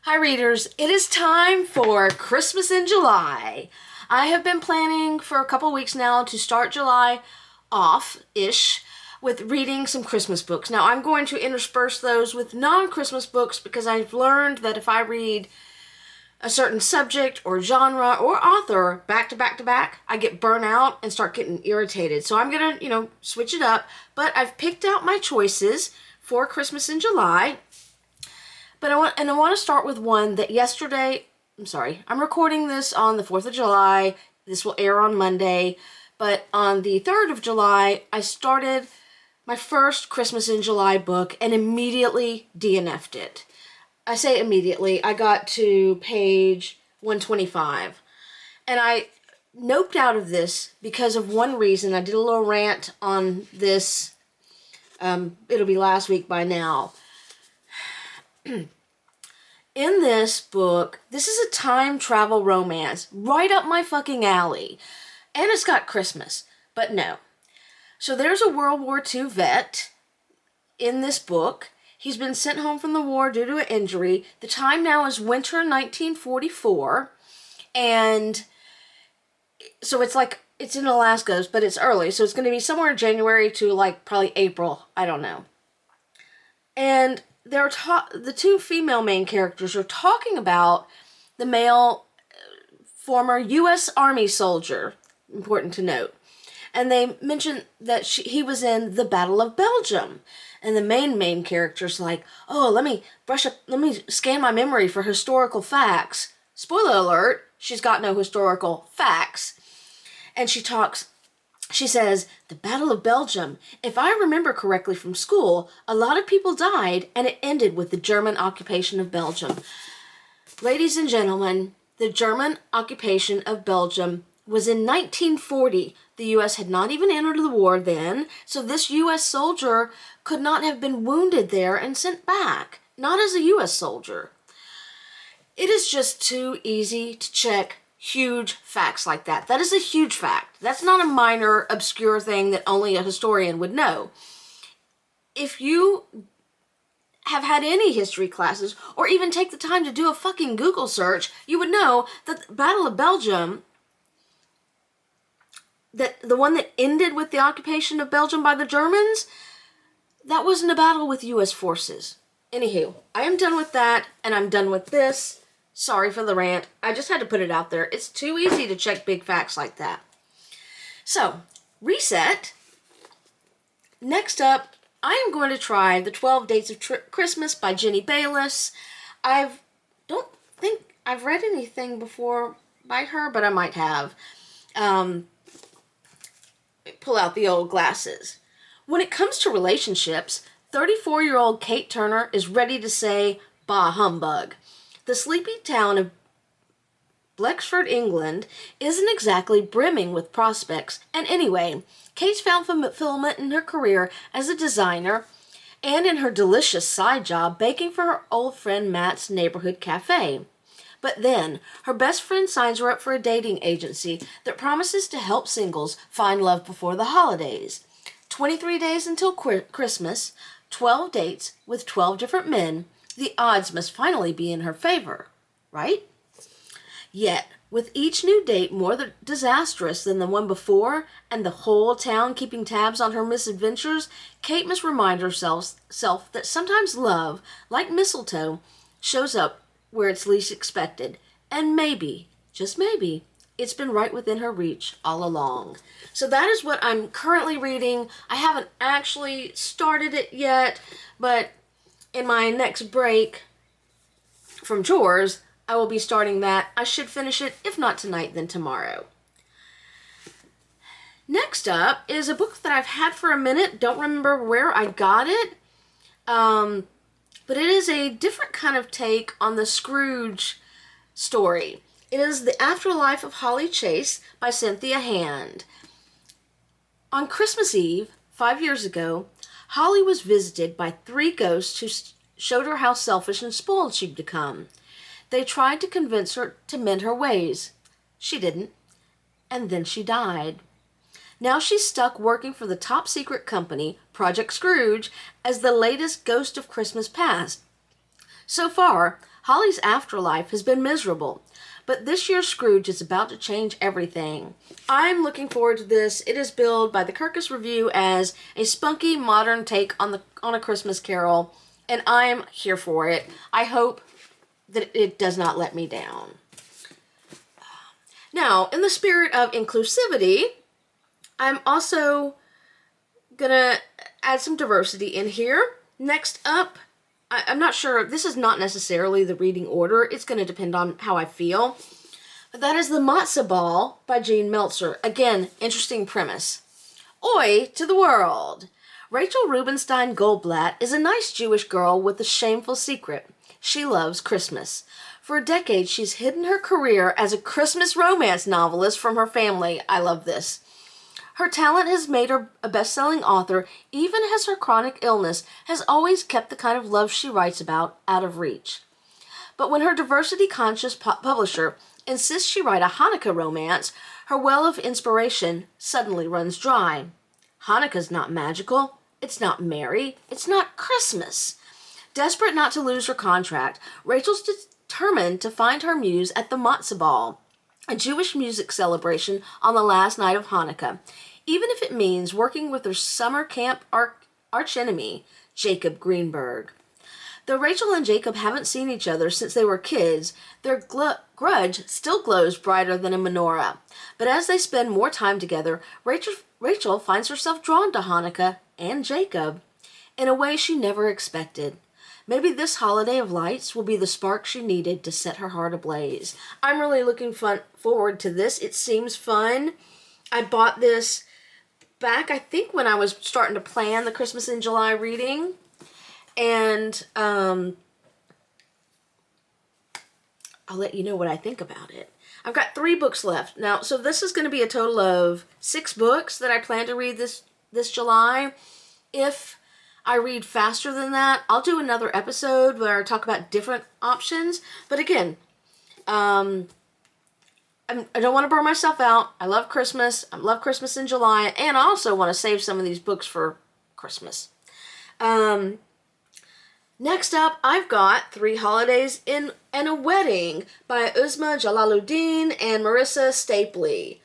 Hi readers, it is time for Christmas in July. I have been planning for a couple weeks now to start July off-ish with reading some Christmas books. Now I'm going to intersperse those with non-Christmas books because I've learned that if I read a certain subject or genre or author back to back to back, I get burnt out and start getting irritated. So I'm gonna, switch it up. But I've picked out my choices for Christmas in July. But I want to start with one that I'm recording this on the 4th of July. This will air on Monday. But on the 3rd of July, I started my first Christmas in July book and immediately DNF'd it. I say immediately. I got to page 125. And I noped out of this because of one reason. I did a little rant on this. It'll be last week by now. In this book, this is a time travel romance, right up my fucking alley. And it's got Christmas, but no. So there's a World War II vet in this book. He's been sent home from the war due to an injury. The time now is winter 1944. And so it's in Alaska, but it's early. So it's going to be somewhere in January to probably April. I don't know. And the two female main characters are talking about the male former U.S. Army soldier, important to note. And they mention that he was in the Battle of Belgium. And the main character's like, oh, let me scan my memory for historical facts. Spoiler alert, she's got no historical facts. And she says, the Battle of Belgium, if I remember correctly from school, a lot of people died and it ended with the German occupation of Belgium. Ladies and gentlemen, the German occupation of Belgium was in 1940. The U.S. had not even entered the war then, so this U.S. soldier could not have been wounded there and sent back. Not as a U.S. soldier. It is just too easy to check huge facts like that. That is a huge fact. That's not a minor, obscure thing that only a historian would know. If you have had any history classes, or even take the time to do a fucking Google search, you would know that the Battle of Belgium, that the one that ended with the occupation of Belgium by the Germans, that wasn't a battle with U.S. forces. Anywho, I am done with that, and I'm done with this. Sorry for the rant. I just had to put it out there. It's too easy to check big facts like that. So, reset. Next up, I am going to try The 12 Dates of Christmas by Jenny Bayliss. I don't think I've read anything before by her, but I might have. Pull out the old glasses. When it comes to relationships, 34-year-old Kate Turner is ready to say, bah humbug. The sleepy town of Blexford, England, isn't exactly brimming with prospects, and anyway, Kate's found fulfillment in her career as a designer and in her delicious side job baking for her old friend Matt's neighborhood cafe. But then, her best friend signs her up for a dating agency that promises to help singles find love before the holidays. 23 days until Christmas, 12 dates with 12 different men. The odds must finally be in her favor, right? Yet, with each new date more disastrous than the one before, and the whole town keeping tabs on her misadventures, Kate must remind herself that sometimes love, like mistletoe, shows up where it's least expected. And maybe, just maybe, it's been right within her reach all along. So that is what I'm currently reading. I haven't actually started it yet, but in my next break from chores, I will be starting that. I should finish it, if not tonight, then tomorrow. Next up is a book that I've had for a minute. Don't remember where I got it. But it is a different kind of take on the Scrooge story. It is The Afterlife of Holly Chase by Cynthia Hand. On Christmas Eve, 5 years ago, Holly was visited by 3 ghosts who showed her how selfish and spoiled she'd become. They tried to convince her to mend her ways. She didn't. And then she died. Now she's stuck working for the top secret company, Project Scrooge, as the latest ghost of Christmas past. So far, Holly's afterlife has been miserable, but this year's Scrooge is about to change everything. I'm looking forward to this. It is billed by the Kirkus Review as a spunky, modern take on a Christmas Carol, and I'm here for it. I hope that it does not let me down. Now, in the spirit of inclusivity, I'm also gonna add some diversity in here. Next up, I'm not sure, this is not necessarily the reading order. It's going to depend on how I feel. But that is The Matzah Ball by Jean Meltzer. Again, interesting premise. Oi to the world. Rachel Rubenstein Goldblatt is a nice Jewish girl with a shameful secret. She loves Christmas. For a decade, she's hidden her career as a Christmas romance novelist from her family. I love this. Her talent has made her a best-selling author, even as her chronic illness has always kept the kind of love she writes about out of reach. But when her diversity-conscious publisher insists she write a Hanukkah romance, her well of inspiration suddenly runs dry. Hanukkah's not magical, it's not merry, it's not Christmas. Desperate not to lose her contract, Rachel's determined to find her muse at the Matzah Ball, a Jewish music celebration on the last night of Hanukkah, even if it means working with her summer camp archenemy, Jacob Greenberg. Though Rachel and Jacob haven't seen each other since they were kids, their grudge still glows brighter than a menorah. But as they spend more time together, Rachel finds herself drawn to Hanukkah and Jacob in a way she never expected. Maybe this holiday of lights will be the spark she needed to set her heart ablaze. I'm really looking forward to this. It seems fun. I bought this back, I think, when I was starting to plan the Christmas in July reading. And I'll let you know what I think about it. I've got 3 books left. Now, so this is going to be a total of 6 books that I plan to read this July. If I read faster than that, I'll do another episode where I talk about different options. But again, I don't want to burn myself out. I love Christmas. I love Christmas in July. And I also want to save some of these books for Christmas. Next up, I've got 3 Holidays and a Wedding by Uzma, Jalaluddin, and Marissa Stapley.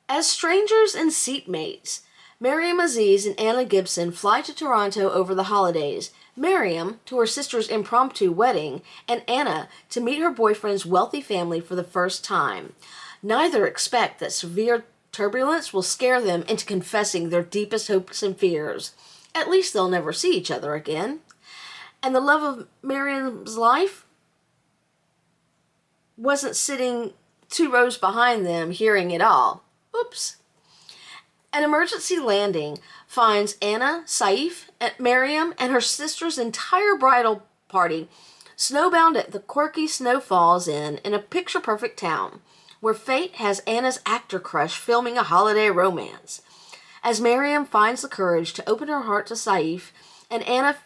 As strangers and seatmates, Miriam Aziz and Anna Gibson fly to Toronto over the holidays. Miriam to her sister's impromptu wedding, and Anna to meet her boyfriend's wealthy family for the first time. Neither expect that severe turbulence will scare them into confessing their deepest hopes and fears. At least they'll never see each other again. And the love of Miriam's life wasn't sitting 2 rows behind them hearing it all. Oops. An emergency landing finds Anna, Saif, Miriam, and her sister's entire bridal party snowbound at the quirky Snow Falls Inn in a picture-perfect town, where fate has Anna's actor crush filming a holiday romance. As Miriam finds the courage to open her heart to Saif, and Anna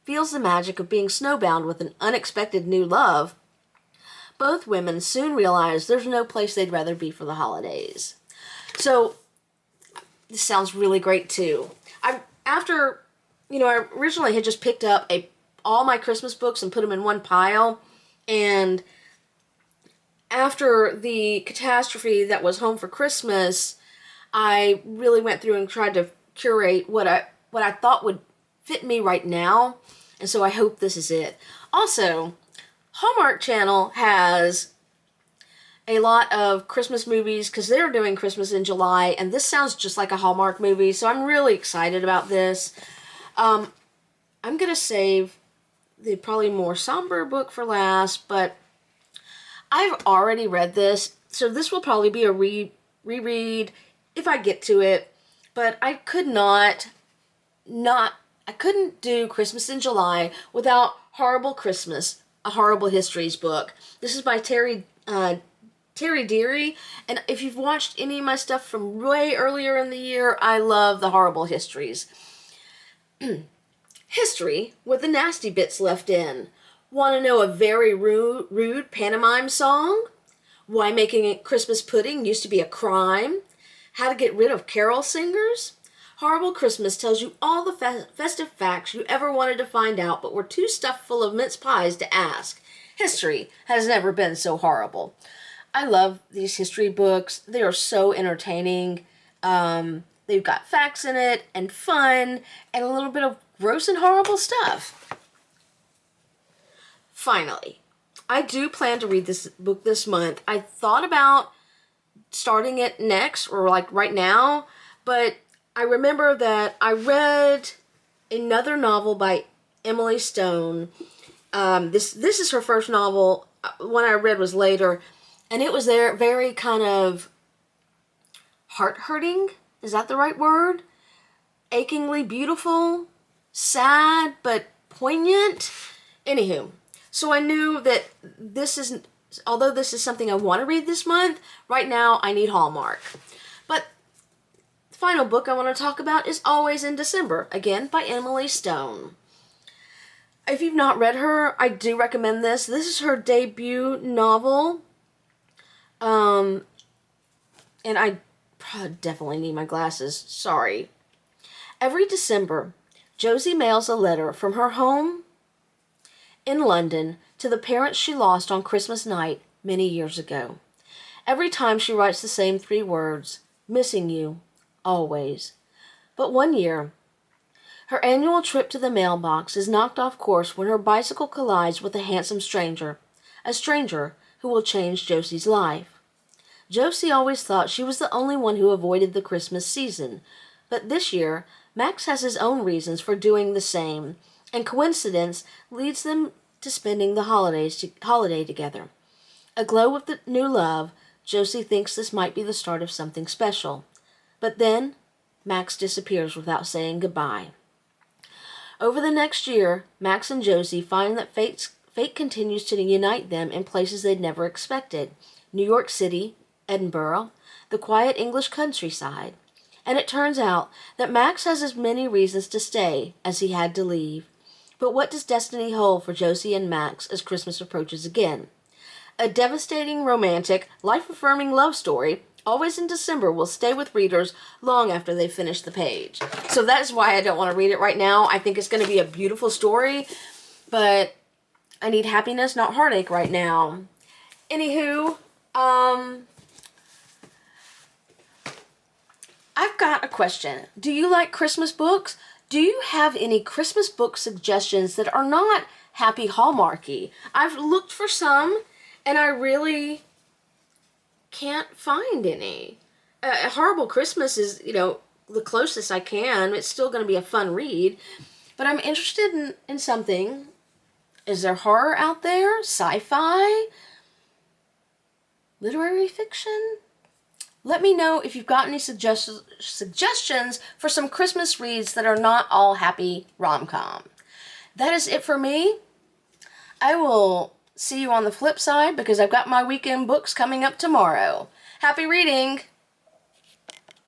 feels the magic of being snowbound with an unexpected new love, both women soon realize there's no place they'd rather be for the holidays. So, this sounds really great too. I originally had just picked up all my Christmas books and put them in one pile, and after the catastrophe that was Home for Christmas, I really went through and tried to curate what I thought would fit me right now, and so I hope this is it. Also, Hallmark Channel has a lot of Christmas movies because they're doing Christmas in July, and this sounds just like a Hallmark movie, so I'm really excited about this. I'm going to save the probably more somber book for last, but I've already read this, so this will probably be a reread if I get to it, but I couldn't do Christmas in July without Horrible Christmas, a Horrible Histories book. This is by Terry Deary, and if you've watched any of my stuff from way earlier in the year, I love the Horrible Histories. History with the nasty bits left in. Want to know a very rude pantomime song? Why making Christmas pudding used to be a crime? How to get rid of carol singers? Horrible Christmas tells you all the festive facts you ever wanted to find out but were too stuffed full of mince pies to ask. History has never been so horrible. I love these history books. They are so entertaining. They've got facts in it and fun and a little bit of gross and horrible stuff. Finally, I do plan to read this book this month. I thought about starting it next or like right now, but I remember that I read another novel by Emily Stone. This is her first novel. One I read was later, and it was very kind of heart-hurting. Is that the right word? Achingly beautiful, sad, but poignant. Anywho, so I knew that although this is something I want to read this month, right now I need Hallmark. But the final book I want to talk about is Always in December, again by Emily Stone. If you've not read her, I do recommend this. This is her debut novel. And I definitely need my glasses. Sorry. Every December, Josie mails a letter from her home in London to the parents she lost on Christmas night many years ago. Every time she writes the same 3 words, missing you, always. But one year, her annual trip to the mailbox is knocked off course when her bicycle collides with a handsome stranger, a stranger who will change Josie's life. Josie always thought she was the only one who avoided the Christmas season, but this year, Max has his own reasons for doing the same, and coincidence leads them to spending the holiday together. Aglow with the new love, Josie thinks this might be the start of something special. But then, Max disappears without saying goodbye. Over the next year, Max and Josie find that fate continues to unite them in places they'd never expected. New York City, Edinburgh, the quiet English countryside. And it turns out that Max has as many reasons to stay as he had to leave. But what does destiny hold for Josie and Max as Christmas approaches again? A devastating, romantic, life-affirming love story, Always in December, will stay with readers long after they finish the page. So that is why I don't want to read it right now. I think it's going to be a beautiful story, but I need happiness, not heartache right now. Anywho, I've got a question. Do you like Christmas books? Do you have any Christmas book suggestions that are not happy Hallmarky? I've looked for some, and I really can't find any. Horrible Christmas is, the closest I can. It's still going to be a fun read, but I'm interested in something. Is there horror out there? Sci-fi? Literary fiction? Let me know if you've got any suggestions for some Christmas reads that are not all happy rom-com. That is it for me. I will see you on the flip side because I've got my weekend books coming up tomorrow. Happy reading!